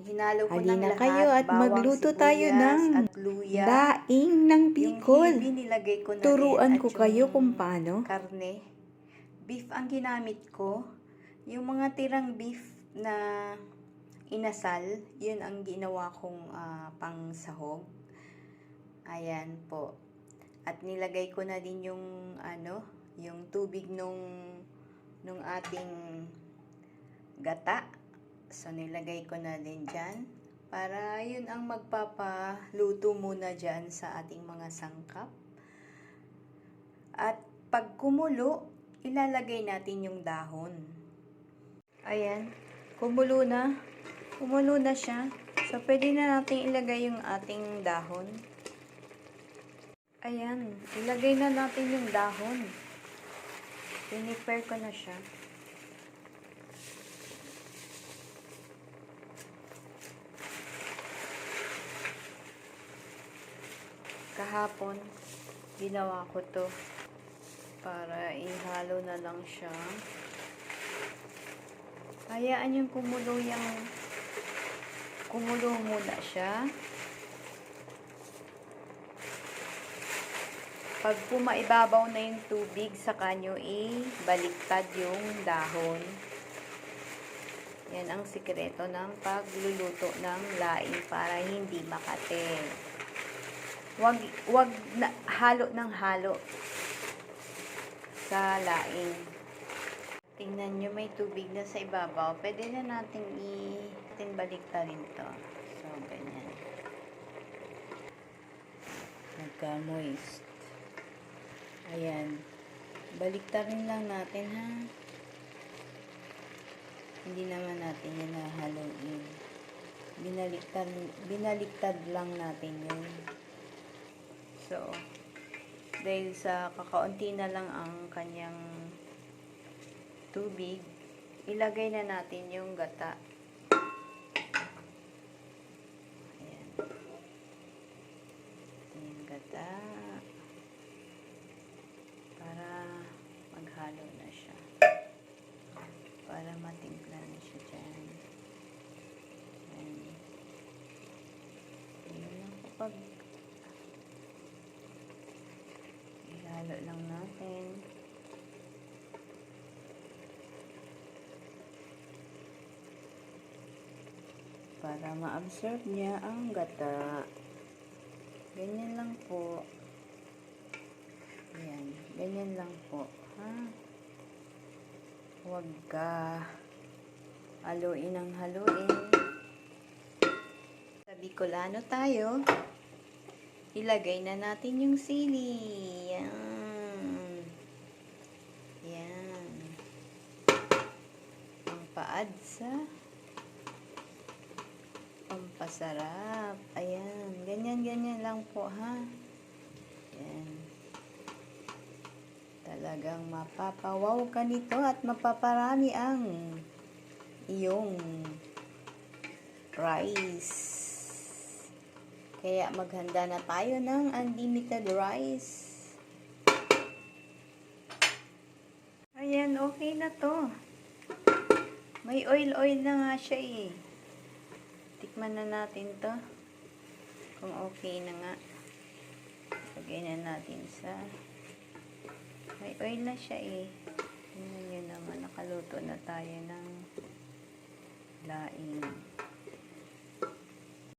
hinalo ko ng Halina lahat, kayo at bawang, magluto tayo sibuyas, ng at luya. daing ng Bicol. Yung hibi nilagay ko na Turuan rin, ko at kayo yung kung paano. karne. Beef ang ginamit ko. Yung mga tirang beef na inasal, yun ang ginawa kong pang sahog. Ayan po. At nilagay ko na din yung yung tubig nung ating gata. So nilagay ko na din diyan para yun ang magpapaluto muna diyan sa ating mga sangkap. At pag kumulo, ilalagay natin yung dahon. Ayan, kumulo na. Kumulo na siya. So pwede na natin ilagay yung ating dahon. Ayan, ilagay na natin yung dahon. Piniper ko na siya. Kahapon, ginawa ko to para ihalo na lang siya. Hayaan yung kumulo muna siya. Pag pumaibabaw na yung tubig, saka nyo ibaliktad yung dahon. Yan ang sikreto ng pagluluto ng laing para hindi makate. Wag na, halo ng halo sa laing. Tingnan nyo, may tubig na sa ibabaw. Pwede na natin baliktarin to. So, ganyan. Nagka-moist. Ayan. Baliktarin lang natin, ha? Hindi naman natin yan nahaluin. Binaliktad lang natin yun. So, dahil sa kakaunti na lang ang kanyang tubig, ilagay na natin yung gata. Ayan. Yung gata. Para maghalo na siya. Para matimpla na siya dyan. Ayan. Ayan lang kapag ihalo lang natin. Para ma-absorb niya ang gata. Ganyan lang po. Ayan. Ganyan lang po. Ha? Huwag ka haluin ng haluin. Sa Bicolano tayo. Ilagay na natin yung sili. Yan. Yan. Ang paad sa pampasarap. Ayan. Ganyan lang po, ha? Ayan. Talagang mapapawaw ka nito at mapaparami ang iyong rice. Kaya maghanda na tayo ng unlimited rice. Ayan, okay na to. May oil na nga siya eh. Tikman na natin to. Kung okay na nga. Lagay na natin sa... May oil na siya eh. Tingnan nyo naman, nakaluto na tayo ng laing.